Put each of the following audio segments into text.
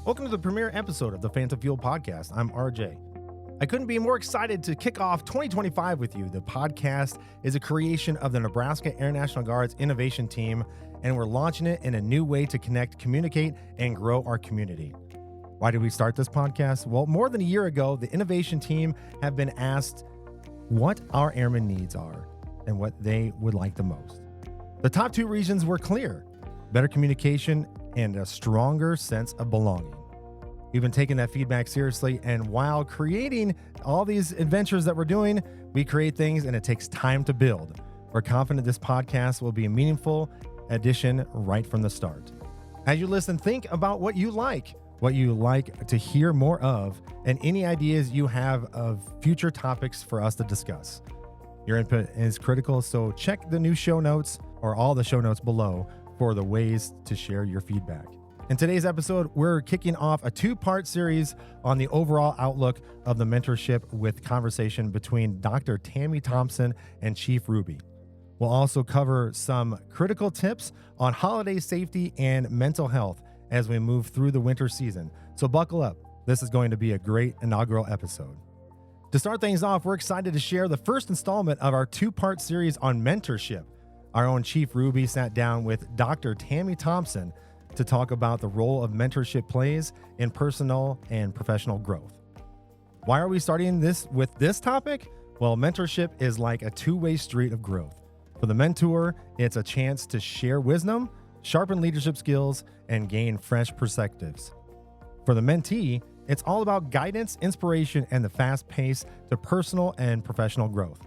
Welcome to the premiere episode of the Phantom Fuel podcast. I'm RJ. I couldn't be more excited to kick off 2025 with you. The podcast is a creation of the Nebraska Air National Guard's innovation team, and we're launching it in a new way to connect, communicate, and grow our community. Why did we start this podcast? Well, more than a year ago, the innovation team have been asked what our airmen needs are and what they would like the most. The top two reasons were clear: better communication and a stronger sense of belonging. We've been taking that feedback seriously, and while creating all these adventures that we're doing, we create things and it takes time to build. We're confident this podcast will be a meaningful addition right from the start. As you listen, think about what you like to hear more of, and any ideas you have of future topics for us to discuss. Your input is critical, so check the new show notes or all the show notes below for the ways to share your feedback. In today's episode, we're kicking off a two-part series on the overall outlook of the mentorship with conversation between Dr. Tammy Thompson and Chief Ruby. We'll also cover some critical tips on holiday safety and mental health as we move through the winter season. So buckle up. This is going to be a great inaugural episode. To start things off, we're excited to share the first installment of our two-part series on mentorship. Our own Chief Ruby sat down with Dr. Tammy Thompson to talk about the role of mentorship plays in personal and professional growth. Why are we starting this with this topic? Well, mentorship is like a two-way street of growth. For the mentor, it's a chance to share wisdom, sharpen leadership skills, and gain fresh perspectives. For the mentee, it's all about guidance, inspiration, and the fast pace to personal and professional growth.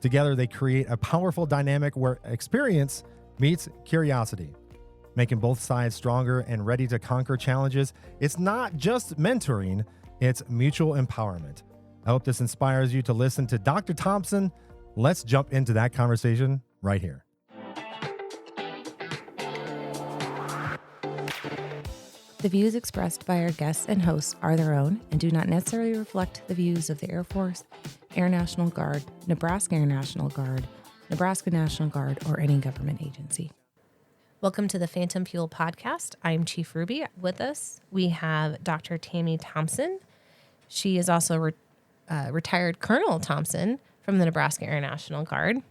Together, they create a powerful dynamic where experience meets curiosity, making both sides stronger and ready to conquer challenges. It's not just mentoring, it's mutual empowerment. I hope this inspires you to listen to Dr. Thompson. Let's jump into that conversation right here. The views expressed by our guests and hosts are their own and do not necessarily reflect the views of the Air Force, Air National Guard, Nebraska Air National Guard, Nebraska National Guard, or any government agency. Welcome to the Phantom Fuel podcast. I'm Chief Ruby. With us, we have Dr. Tammy Thompson. She is also retired Colonel Thompson from the Nebraska Air National Guard.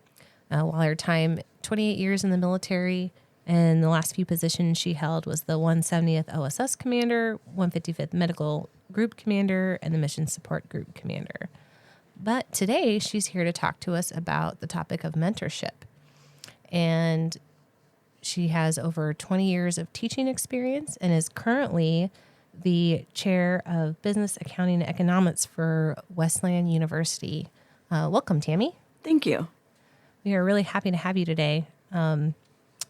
While her time, 28 years in the military, and the last few positions she held was the 170th OSS Commander, 155th Medical Group Commander, and the Mission Support Group Commander. But today, she's here to talk to us about the topic of mentorship. And she has over 20 years of teaching experience and is currently the chair of business, accounting, and economics for Wesleyan University. Welcome, Tammy. Thank you. We are really happy to have you today.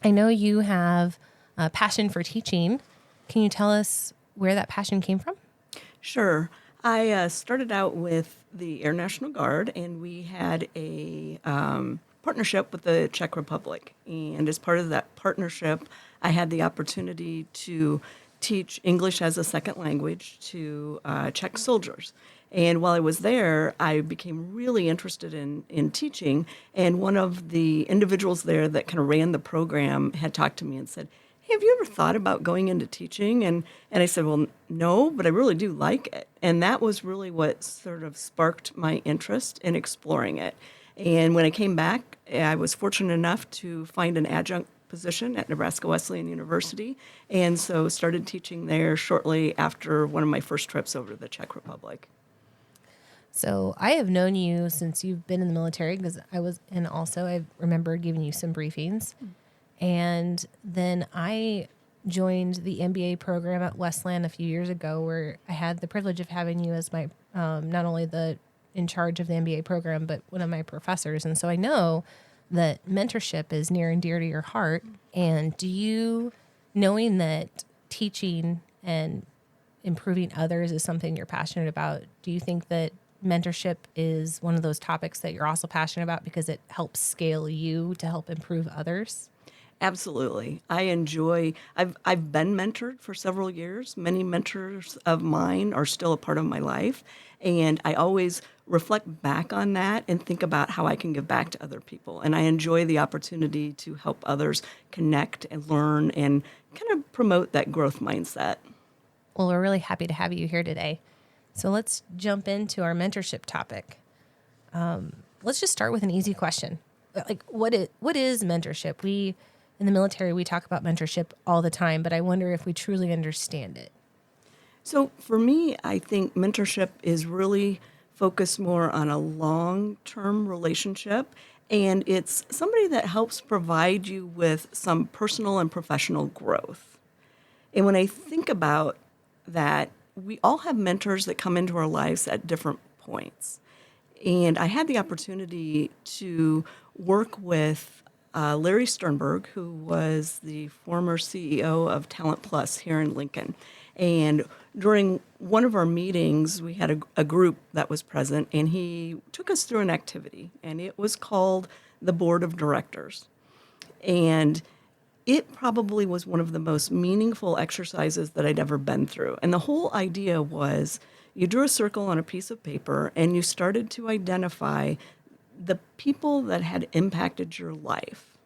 I know you have a passion for teaching. Can you tell us where that passion came from? Sure. I started out with the Air National Guard, and we had a partnership with the Czech Republic. And as part of that partnership, I had the opportunity to teach English as a second language to Czech soldiers. And while I was there, I became really interested in teaching. And one of the individuals there that kind of ran the program had talked to me and said, "Hey, have you ever thought about going into teaching?" And I said, "Well, no, but I really do like it." And that was really what sort of sparked my interest in exploring it. And when I came back, I was fortunate enough to find an adjunct position at Nebraska Wesleyan University, and so started teaching there shortly after one of my first trips over to the Czech Republic. So I have known you since you've been in the military, because I remember giving you some briefings. And then I joined the MBA program at Wesleyan a few years ago, where I had the privilege of having you as my, not only in charge of the MBA program, but one of my professors. And so I know that mentorship is near and dear to your heart. And knowing that teaching and improving others is something you're passionate about, do you think that mentorship is one of those topics that you're also passionate about because it helps scale you to help improve others? Absolutely. I've been mentored for several years. Many mentors of mine are still a part of my life. And I always reflect back on that and think about how I can give back to other people. And I enjoy the opportunity to help others connect and learn and kind of promote that growth mindset. Well, we're really happy to have you here today. So let's jump into our mentorship topic. Let's just start with an easy question. Like, what is mentorship? We, in the military, we talk about mentorship all the time, but I wonder if we truly understand it. So for me, I think mentorship is really focused more on a long-term relationship, and it's somebody that helps provide you with some personal and professional growth. And when I think about that, we all have mentors that come into our lives at different points. And I had the opportunity to work with Larry Sternberg, who was the former CEO of Talent Plus here in Lincoln. And during one of our meetings, we had a group that was present, and he took us through an activity, and it was called the Board of Directors. And it probably was one of the most meaningful exercises that I'd ever been through. And the whole idea was you drew a circle on a piece of paper and you started to identify the people that had impacted your life.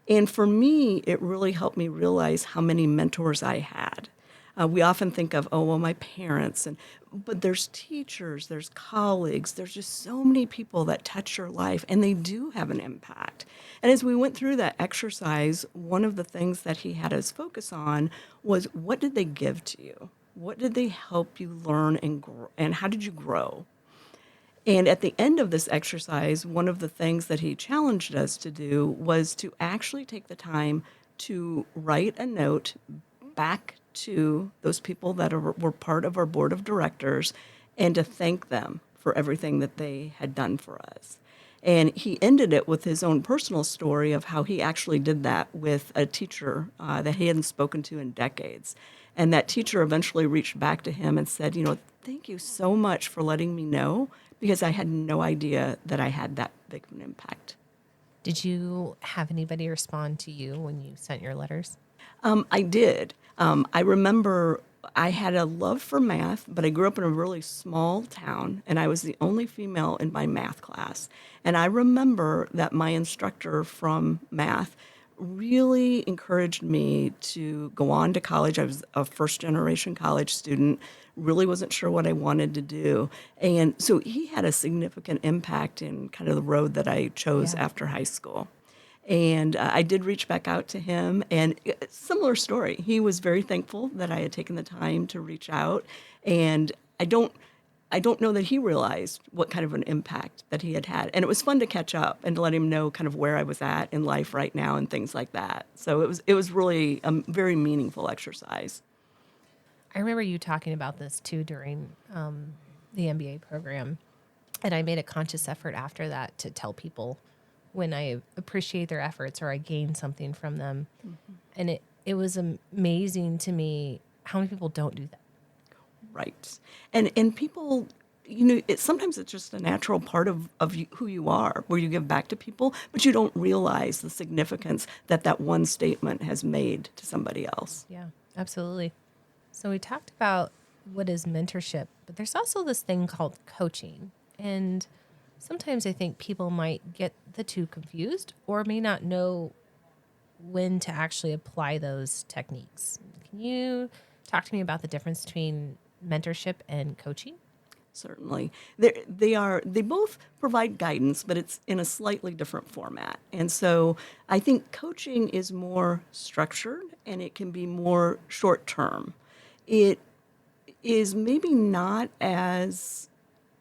And for me, it really helped me realize how many mentors I had. We often think of, oh, well, my parents, but there's teachers, there's colleagues, there's just so many people that touch your life, and they do have an impact. And as we went through that exercise, one of the things that he had us focus on was, what did they give to you? What did they help you learn and grow, and how did you grow? And at the end of this exercise, one of the things that he challenged us to do was to actually take the time to write a note back to those people that were part of our board of directors and to thank them for everything that they had done for us. And he ended it with his own personal story of how he actually did that with a teacher that he hadn't spoken to in decades. And that teacher eventually reached back to him and said, thank you so much for letting me know, because I had no idea that I had that big of an impact. Did you have anybody respond to you when you sent your letters? I did. I remember I had a love for math, but I grew up in a really small town, and I was the only female in my math class. And I remember that my instructor from math really encouraged me to go on to college. I was a first-generation college student, really wasn't sure what I wanted to do. And so he had a significant impact in kind of the road that I chose after high school. And I did reach back out to him, and similar story. He was very thankful that I had taken the time to reach out, and I don't know that he realized what kind of an impact that he had had. And it was fun to catch up and to let him know kind of where I was at in life right now and things like that. So it was really a very meaningful exercise. I remember you talking about this too during the MBA program, and I made a conscious effort after that to tell people when I appreciate their efforts or I gain something from them. Mm-hmm. And it was amazing to me how many people don't do that. Right. And people, sometimes it's just a natural part of who you are, where you give back to people, but you don't realize the significance that one statement has made to somebody else. Yeah, absolutely. So we talked about what is mentorship, but there's also this thing called coaching. And sometimes I think people might get the two confused or may not know when to actually apply those techniques. Can you talk to me about the difference between mentorship and coaching? Certainly. They both provide guidance, but it's in a slightly different format. And so I think coaching is more structured and it can be more short term. It is maybe not as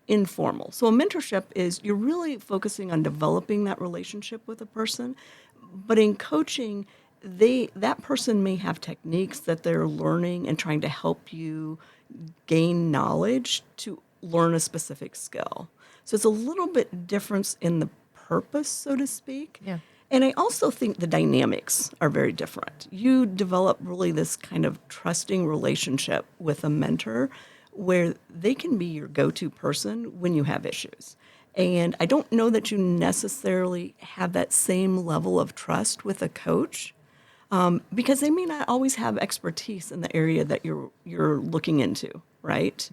informal. So a mentorship is you're really focusing on developing that relationship with a person, but in coaching, that person may have techniques that they're learning and trying to help you gain knowledge to learn a specific skill. So it's a little bit difference in the purpose, so to speak. Yeah. And I also think the dynamics are very different. You develop really this kind of trusting relationship with a mentor where they can be your go-to person when you have issues. And I don't know that you necessarily have that same level of trust with a coach because they may not always have expertise in the area that you're looking into, right?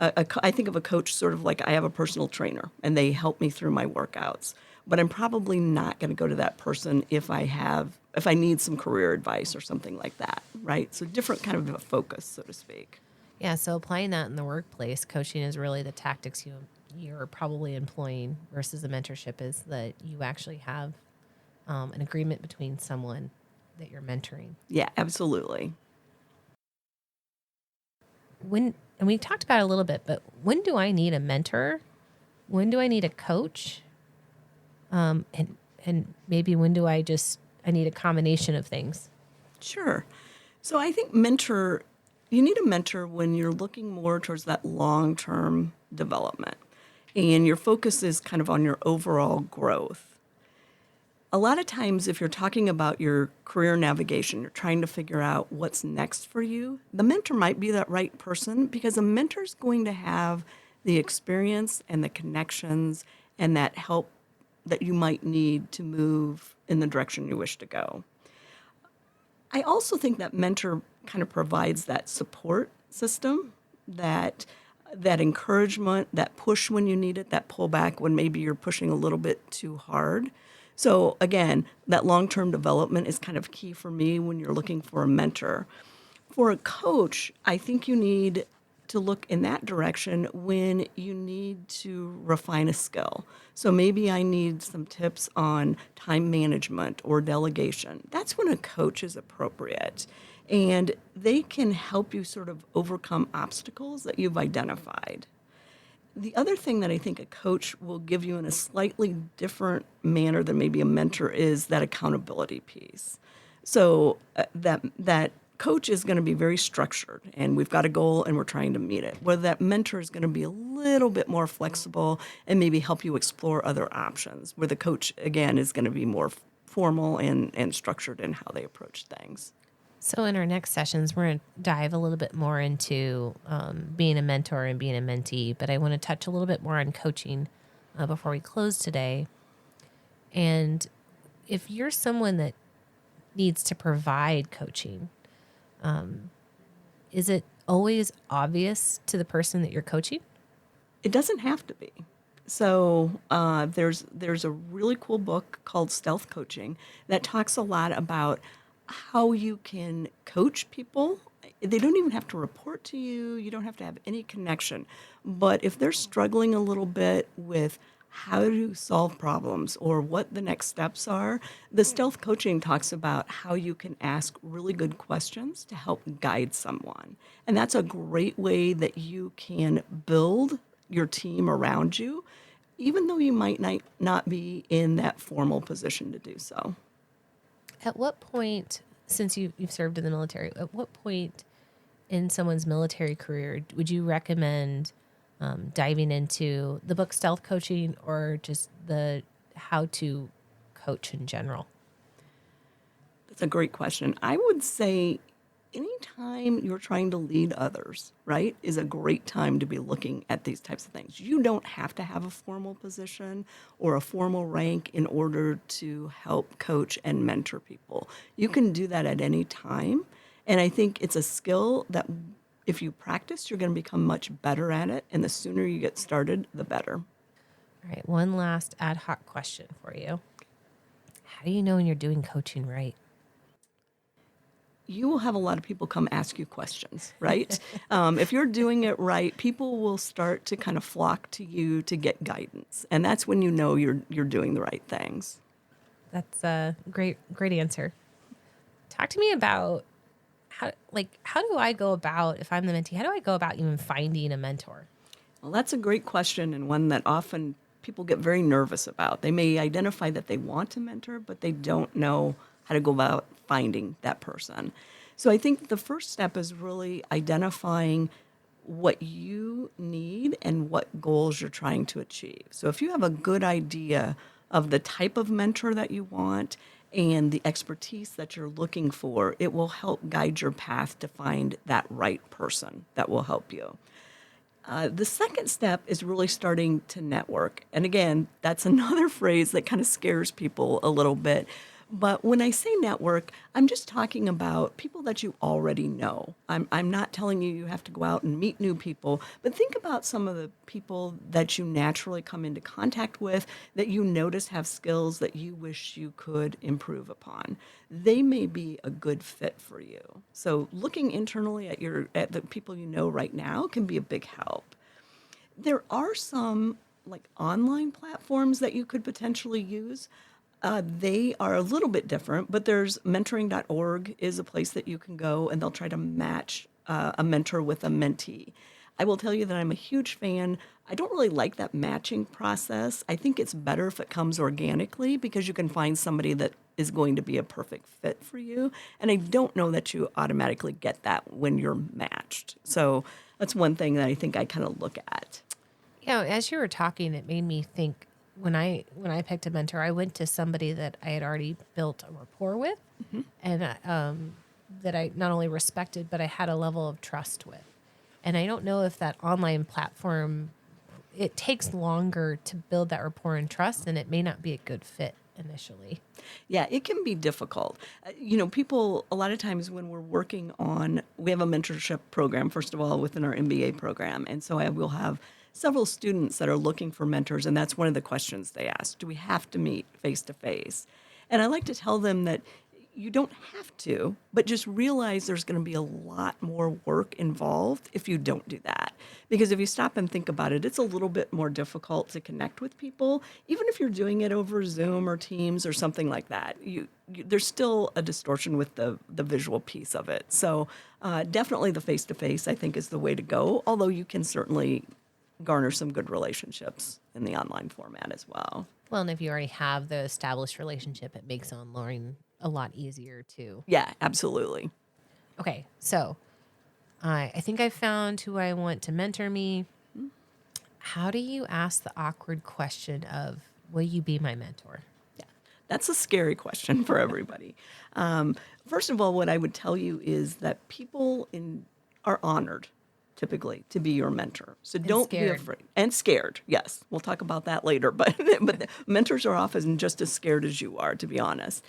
Mm-hmm. I think of a coach sort of like I have a personal trainer and they help me through my workouts. But I'm probably not going to go to that person if I need some career advice or something like that, right? So different kind of a focus, so to speak. Yeah, so applying that in the workplace, coaching is really the tactics you're probably employing versus a mentorship is that you actually have an agreement between someone that you're mentoring. Yeah, absolutely. When and we talked about it a little bit, but when do I need a mentor? When do I need a coach? And maybe when do I need a combination of things? Sure. So I think you need a mentor when you're looking more towards that long-term development and your focus is kind of on your overall growth. A lot of times, if you're talking about your career navigation, you're trying to figure out what's next for you, the mentor might be that right person because a mentor is going to have the experience and the connections and that help that you might need to move in the direction you wish to go. I also think that mentor kind of provides that support system, that encouragement, that push when you need it, that pullback when maybe you're pushing a little bit too hard. So again, that long-term development is kind of key for me when you're looking for a mentor. For a coach, I think you need to look in that direction when you need to refine a skill. So maybe I need some tips on time management or delegation. That's when a coach is appropriate. And they can help you sort of overcome obstacles that you've identified. The other thing that I think a coach will give you in a slightly different manner than maybe a mentor is that accountability piece. So that coach is going to be very structured, and we've got a goal, and we're trying to meet it. Where that mentor is going to be a little bit more flexible and maybe help you explore other options. Where the coach again is going to be more formal and structured in how they approach things. So in our next sessions, we're going to dive a little bit more into being a mentor and being a mentee, but I want to touch a little bit more on coaching before we close today. And if you're someone that needs to provide coaching, is it always obvious to the person that you're coaching? It doesn't have to be. So there's a really cool book called Stealth Coaching that talks a lot about how you can coach people. They don't even have to report to you. You don't have to have any connection. But if they're struggling a little bit with how to solve problems or what the next steps are, the stealth coaching talks about how you can ask really good questions to help guide someone. And that's a great way that you can build your team around you, even though you might not be in that formal position to do so. At what point, since you've served in the military, at what point in someone's military career would you recommend diving into the book Stealth Coaching or just the how to coach in general? That's a great question. I would say anytime you're trying to lead others, right, is a great time to be looking at these types of things. You don't have to have a formal position or a formal rank in order to help coach and mentor people. You can do that at any time. And I think it's a skill that if you practice, you're going to become much better at it. And the sooner you get started, the better. All right, one last ad hoc question for you. How do you know when you're doing coaching right? You will have a lot of people come ask you questions, right? If you're doing it right, people will start to kind of flock to you to get guidance. And that's when you know you're doing the right things. That's a great answer. Talk to me about how do I go about, if I'm the mentee, how do I go about even finding a mentor? Well, that's a great question and one that often people get very nervous about. They may identify that they want to mentor, but they don't know how to go about finding that person. So I think the first step is really identifying what you need and what goals you're trying to achieve. So if you have a good idea of the type of mentor that you want and the expertise that you're looking for, it will help guide your path to find that right person that will help you. The second step is really starting to network. And again, that's another phrase that kind of scares people a little bit. But when I say network, I'm just talking about people that you already know. I'm not telling you you have to go out and meet new people, but think about some of the people that you naturally come into contact with that you notice have skills that you wish you could improve upon. They may be a good fit for you. So looking internally at the people you know right now can be a big help. There are some like online platforms that you could potentially use. They are a little bit different, but there's mentoring.org is a place that you can go and they'll try to match a mentor with a mentee. I will tell you that I'm a huge fan. I don't really like that matching process. I think it's better if it comes organically because you can find somebody that is going to be a perfect fit for you. And I don't know that you automatically get that when you're matched. So that's one thing that I think I kind of look at. As you were talking, it made me think when I picked a mentor, I went to somebody that I had already built a rapport with, and that I not only respected, but I had a level of trust with. And I don't know if that online platform, it takes longer to build that rapport and trust, and it may not be a good fit initially. Yeah, it can be difficult. People, a lot of times when we're working on, we have a mentorship program, first of all, within our MBA program. And so I will have several students that are looking for mentors, and that's one of the questions they ask. Do we have to meet face to face? And I like to tell them that you don't have to, but just realize there's going to be a lot more work involved if you don't do that. Because if you stop and think about it, it's a little bit more difficult to connect with people, even if you're doing it over Zoom or Teams or something like that. There's still a distortion with the visual piece of it. So definitely the face-to-face, I think, is the way to go, although you can certainly garner some good relationships in the online format as well. Well, and if you already have the established relationship, it makes online a lot easier too. Yeah, absolutely. Okay, so I think I found who I want to mentor me. How do you ask the awkward question of, will you be my mentor? Yeah, that's a scary question for everybody. First of all, what I would tell you is that people are honored typically to be your mentor. So don't be afraid. And scared, yes. We'll talk about that later. But mentors are often just as scared as you are, to be honest.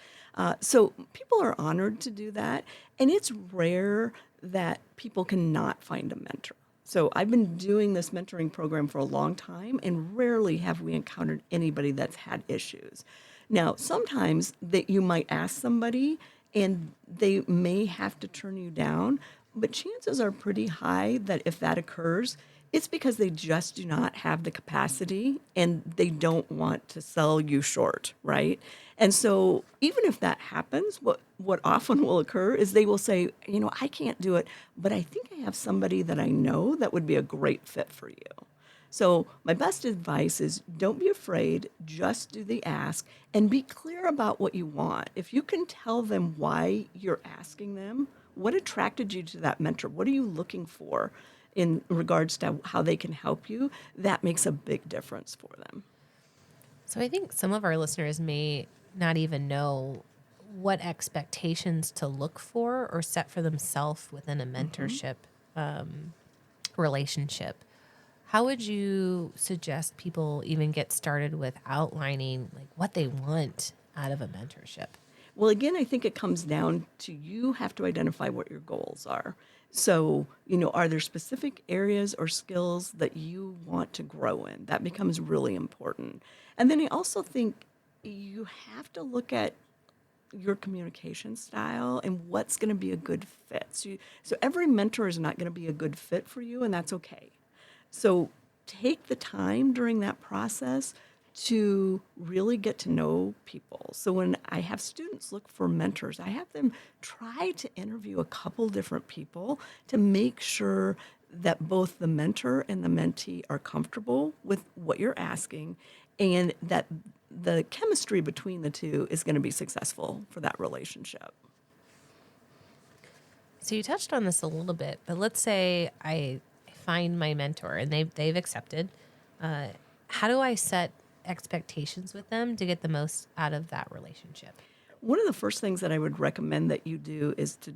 So people are honored to do that. And it's rare that people cannot find a mentor. So I've been doing this mentoring program for a long time, and rarely have we encountered anybody that's had issues. Now, sometimes that you might ask somebody and they may have to turn you down, but chances are pretty high that if that occurs, it's because they just do not have the capacity and they don't want to sell you short, right? And so even if that happens, what often will occur is they will say, I can't do it, but I think I have somebody that I know that would be a great fit for you. So my best advice is don't be afraid, just do the ask and be clear about what you want. If you can tell them why you're asking them, what attracted you to that mentor? What are you looking for in regards to how they can help you? That makes a big difference for them. So I think some of our listeners may not even know what expectations to look for or set for themselves within a mentorship relationship. How would you suggest people even get started with outlining like what they want out of a mentorship? Well, again, I think it comes down to you have to identify what your goals are. So, are there specific areas or skills that you want to grow in? That becomes really important. And then I also think you have to look at your communication style and what's going to be a good fit. So every mentor is not going to be a good fit for you, and that's okay. So take the time during that process to really get to know people. So when I have students look for mentors, I have them try to interview a couple different people to make sure that both the mentor and the mentee are comfortable with what you're asking and that the chemistry between the two is going to be successful for that relationship. So you touched on this a little bit, but let's say I find my mentor and they've accepted. How do I set expectations with them to get the most out of that relationship? One of the first things that I would recommend that you do is to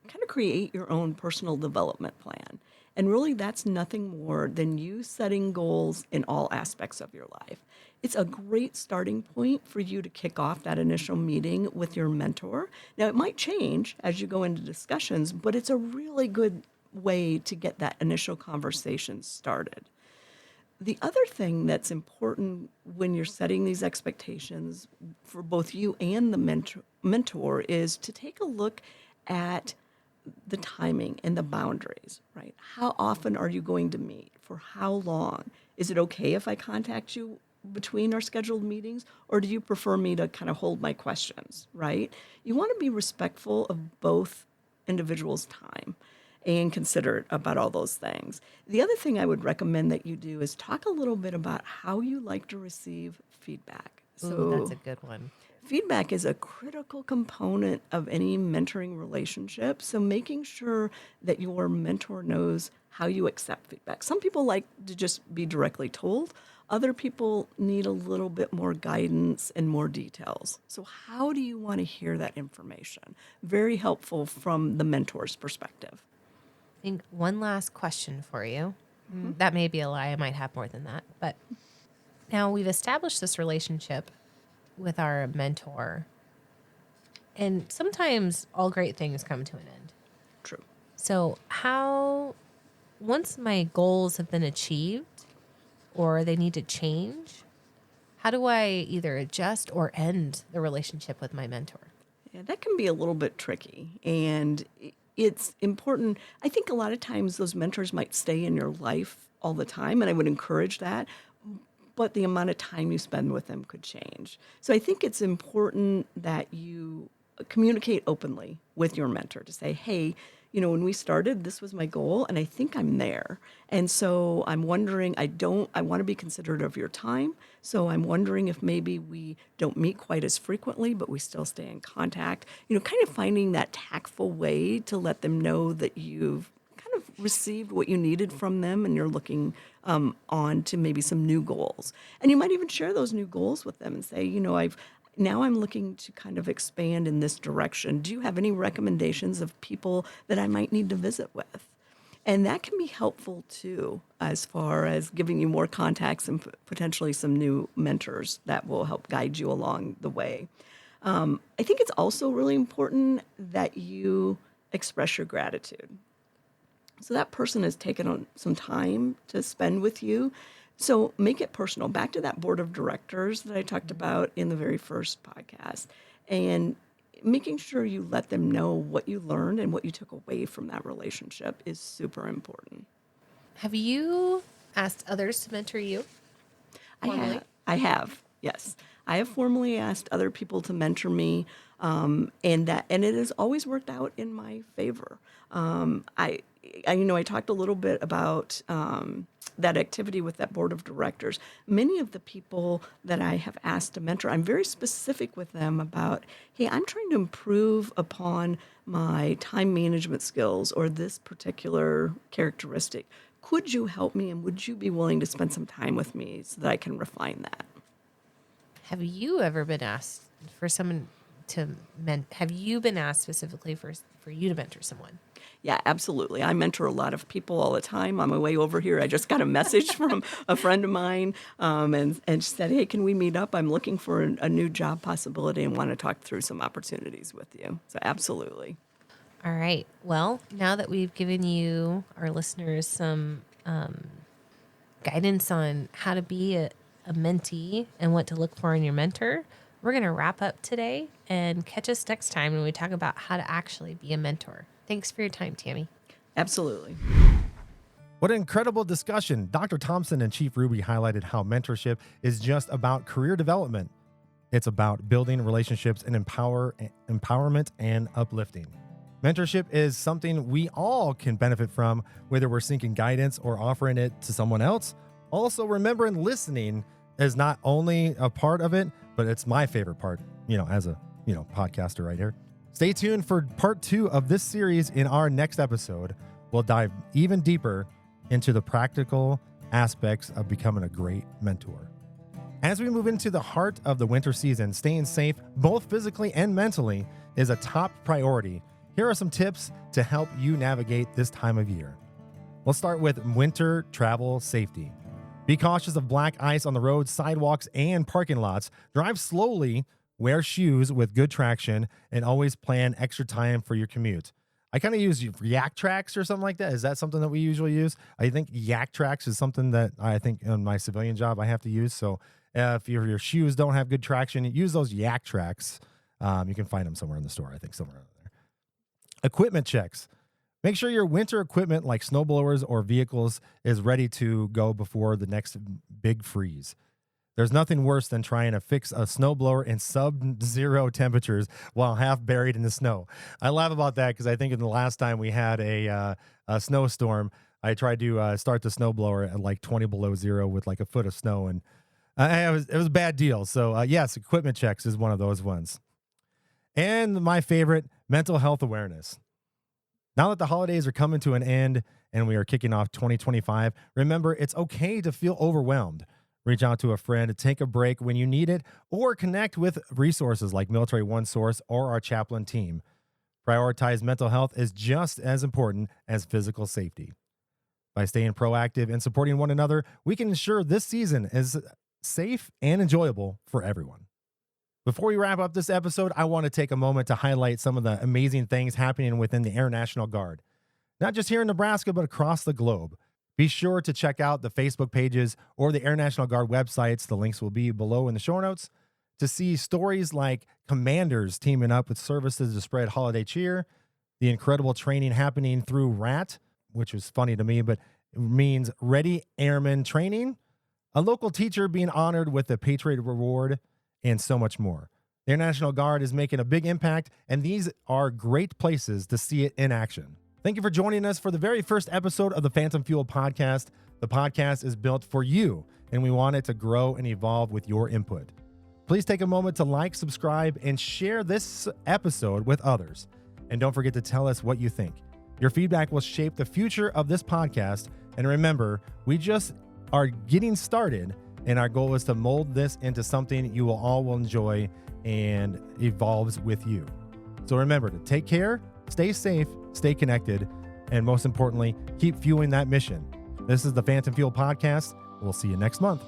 kind of create your own personal development plan. And really, that's nothing more than you setting goals in all aspects of your life. It's a great starting point for you to kick off that initial meeting with your mentor. Now, it might change as you go into discussions, but it's a really good way to get that initial conversation started. The other thing that's important when you're setting these expectations for both you and the mentor is to take a look at the timing and the boundaries, right? How often are you going to meet? For how long? Is it okay if I contact you between our scheduled meetings, or do you prefer me to kind of hold my questions, right? You want to be respectful of both individuals' time and considerate about all those things. The other thing I would recommend that you do is talk a little bit about how you like to receive feedback. Ooh, that's a good one. Feedback is a critical component of any mentoring relationship. So making sure that your mentor knows how you accept feedback. Some people like to just be directly told. Other people need a little bit more guidance and more details. So how do you want to hear that information? Very helpful from the mentor's perspective. I think one last question for you. That may be a lie. I might have more than that. But now we've established this relationship with our mentor. And sometimes all great things come to an end. True. So once my goals have been achieved or they need to change, how do I either adjust or end the relationship with my mentor? Yeah, that can be a little bit tricky. And it's important. I think a lot of times those mentors might stay in your life all the time, and I would encourage that. But the amount of time you spend with them could change. So I think it's important that you communicate openly with your mentor to say, hey, when we started, this was my goal, and I think I'm there. And so I'm wondering, I want to be considerate of your time. So I'm wondering if maybe we don't meet quite as frequently, but we still stay in contact. Kind of finding that tactful way to let them know that you've kind of received what you needed from them and you're looking on to maybe some new goals. And you might even share those new goals with them and say, now I'm looking to kind of expand in this direction. Do you have any recommendations of people that I might need to visit with? And that can be helpful too, as far as giving you more contacts and potentially some new mentors that will help guide you along the way. I think it's also really important that you express your gratitude. So that person has taken on some time to spend with you. So make it personal. Back to that board of directors that I talked about in the very first podcast. And making sure you let them know what you learned and what you took away from that relationship is super important. Have you asked others to mentor you? Formally? I have, yes. I have formally asked other people to mentor me, and it has always worked out in my favor. I talked a little bit about that activity with that board of directors. Many of the people that I have asked to mentor, I'm very specific with them about, hey, I'm trying to improve upon my time management skills or this particular characteristic. Could you help me, and would you be willing to spend some time with me so that I can refine that? Have you ever been asked for someone to have you been asked specifically for you to mentor someone? Yeah, absolutely. I mentor a lot of people all the time. On my way over here, I just got a message from a friend of mine and she said, hey, can we meet up? I'm looking for a new job possibility and want to talk through some opportunities with you. So absolutely. All right. Well, now that we've given you, our listeners, some guidance on how to be a mentee and what to look for in your mentor, we're going to wrap up today and catch us next time when we talk about how to actually be a mentor. Thanks for your time, Tammy. Absolutely. What an incredible discussion. Dr. Thompson and Chief Ruby highlighted how mentorship is just about career development. It's about building relationships and empowerment and uplifting. Mentorship is something we all can benefit from, whether we're seeking guidance or offering it to someone else. Also, remembering listening is not only a part of it, but it's my favorite part, as a, podcaster right here. Stay tuned for part 2 of this series. In our next episode, we'll dive even deeper into the practical aspects of becoming a great mentor. As we move into the heart of the winter season, staying safe, both physically and mentally, is a top priority. Here are some tips to help you navigate this time of year. Let's start with winter travel safety. Be cautious of black ice on the roads, sidewalks, and parking lots. Drive slowly, wear shoes with good traction, and always plan extra time for your commute. I kind of use Yak Tracks or something like that. Is that something that we usually use? I think Yak Tracks is something that I think in my civilian job I have to use. So if your shoes don't have good traction, use those Yak Tracks. You can find them somewhere in the store, I think somewhere around there. Equipment checks. Make sure your winter equipment like snowblowers or vehicles is ready to go before the next big freeze. There's nothing worse than trying to fix a snowblower in sub-zero temperatures while half buried in the snow. I laugh about that because I think in the last time we had a snowstorm, I tried to start the snowblower at like 20 below zero with like a foot of snow, and it was a bad deal. So yes, equipment checks is one of those ones. And my favorite, mental health awareness. Now that the holidays are coming to an end and we are kicking off 2025, remember it's okay to feel overwhelmed. Reach out to a friend, take a break when you need it, or connect with resources like Military One Source or our chaplain team. Prioritize mental health is just as important as physical safety. By staying proactive and supporting one another, we can ensure this season is safe and enjoyable for everyone. Before we wrap up this episode, I want to take a moment to highlight some of the amazing things happening within the Air National Guard, not just here in Nebraska, but across the globe. Be sure to check out the Facebook pages or the Air National Guard websites. The links will be below in the show notes to see stories like commanders teaming up with services to spread holiday cheer, the incredible training happening through RAT, which was funny to me, but it means Ready Airman Training, a local teacher being honored with the Patriot Award, and so much more. The Air National Guard is making a big impact, and these are great places to see it in action. Thank you for joining us for the very first episode of the Phantom Fuel podcast. The podcast is built for you, and we want it to grow and evolve with your input. Please take a moment to like, subscribe, and share this episode with others. And don't forget to tell us what you think. Your feedback will shape the future of this podcast. And remember, we just are getting started, and our goal is to mold this into something you all will enjoy and evolves with you. So remember to take care, stay safe, stay connected, and most importantly, keep fueling that mission. This is the Phantom Fuel Podcast. We'll see you next month.